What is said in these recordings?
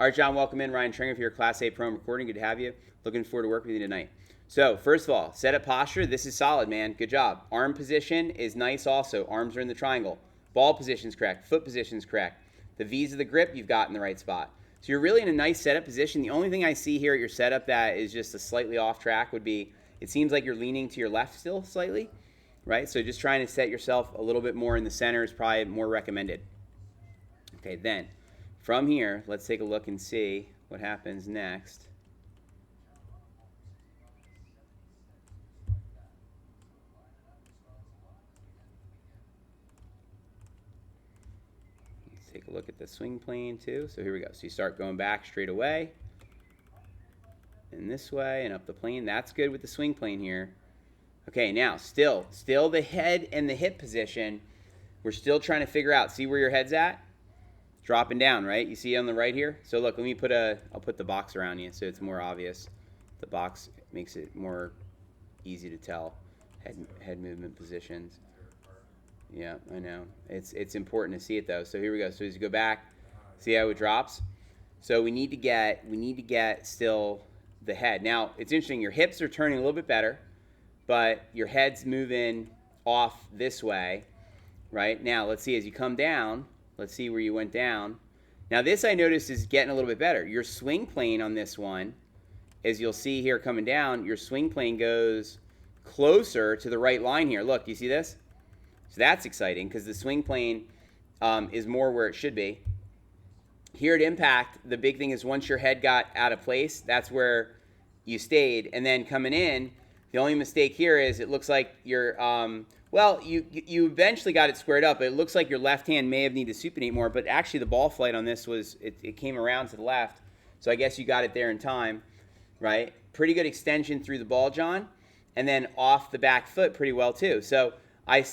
All right, John, welcome in. Ryan Tringer for your Class A Pro and recording. Good to have you. Looking forward to working with you tonight. So, first of all, setup posture. This is solid, man. Good job. Arm position is nice also. Arms are in the triangle. Ball position's correct. Foot position's correct. The V's of the grip you've got in the right spot. So you're really in a nice setup position. The only thing I see here at your setup that is just a slightly off track would be, it seems like you're leaning to your left still slightly, right? So just trying to set yourself a little bit more in the center is probably more recommended. Okay, then from here, let's take a look and see what happens next. Let's take a look at the swing plane too. So here we go. So you start going back straight away, and this way, and up the plane. That's good with the swing plane here. Okay, now still the head and the hip position. We're still trying to figure out. See where your head's at? Dropping down, right? You see on the right here? So look, I'll put the box around you so it's more obvious. The box makes it more easy to tell head movement positions. Yeah, I know. It's important to see it though. So here we go. So as you go back, see how it drops? So we need to get still the head. Now, it's interesting, your hips are turning a little bit better, but your head's moving off this way, right? Now, let's see as you come down. Let's see where you went down. Now this I noticed is getting a little bit better. Your swing plane on this one, as you'll see here coming down, your swing plane goes closer to the right line here. Look, do you see this? So that's exciting because the swing plane is more where it should be. Here at impact, the big thing is once your head got out of place, that's where you stayed. And then coming in, the only mistake here is it looks like you're well, you eventually got it squared up. It looks like your left hand may have needed to supinate more, but actually the ball flight on this was, it came around to the left. So I guess you got it there in time, right? Pretty good extension through the ball, John. And then off the back foot pretty well too. So I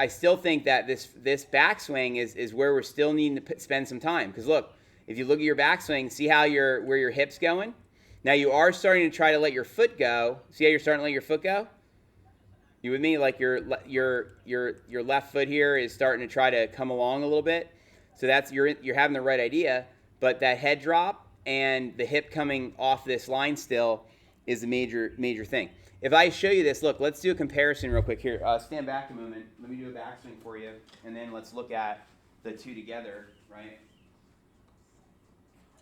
still think that this backswing is where we're still needing to spend some time. Because look, if you look at your backswing, see how where your hip's going? Now you are starting to try to let your foot go. See how you're starting to let your foot go? You with me? Like your left foot here is starting to try to come along a little bit. So that's you're having the right idea, but that head drop and the hip coming off this line still is a major thing. If I show you this, look, let's do a comparison real quick here. Stand back a moment. Let me do a backswing for you, and then let's look at the two together, right?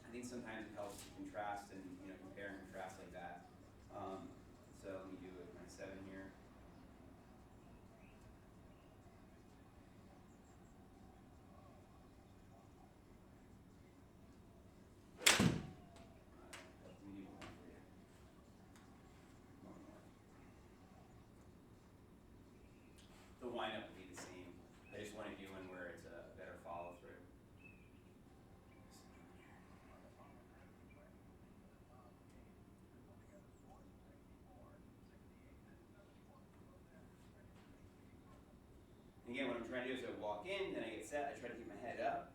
I think sometimes it helps to contrast and compare and contrast like that. So let me do it my 7 here. The windup will be the same. I just want to do one where it's a better follow through. Again, what I'm trying to do is I walk in, then I get set, I try to keep my head up.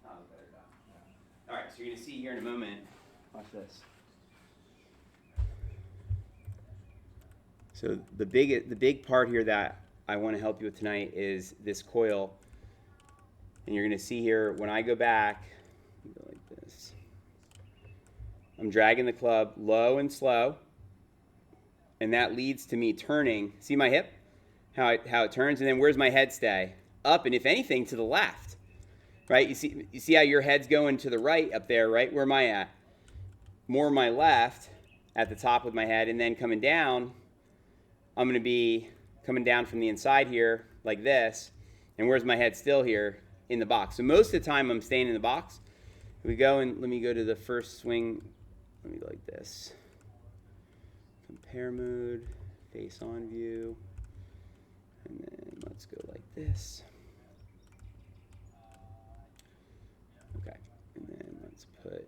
Oh, better done. All right, so you're going to see here in a moment, watch this. So the big part here that I want to help you with tonight is this coil. And you're going to see here, when I go back, go like this. I'm dragging the club low and slow. And that leads to me turning. See my hip? How it turns, and then where's my head stay? Up, and if anything, to the left. Right? You see how your head's going to the right up there, right? Where am I at? More my left at the top with my head, and then coming down, I'm going to be coming down from the inside here like this. And where's my head still here? In the box. So most of the time I'm staying in the box. We go and let me go to the first swing. Let me go like this. Compare mode, face on view, and then let's go like this. Okay, and then let's put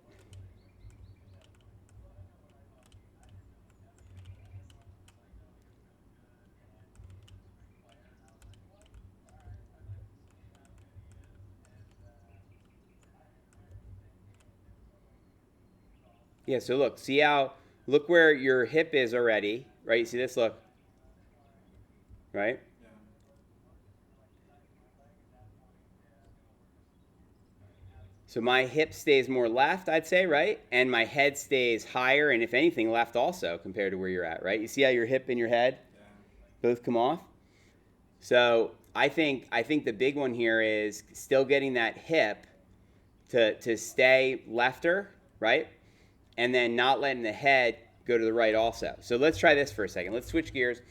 yeah, so look where your hip is already, right? You see this? Look. Right? So my hip stays more left, I'd say, right? And my head stays higher, and if anything, left also compared to where you're at, right? You see how your hip and your head both come off? So I think the big one here is still getting that hip to stay lefter, right? And then not letting the head go to the right also. So let's try this for a second. Let's switch gears.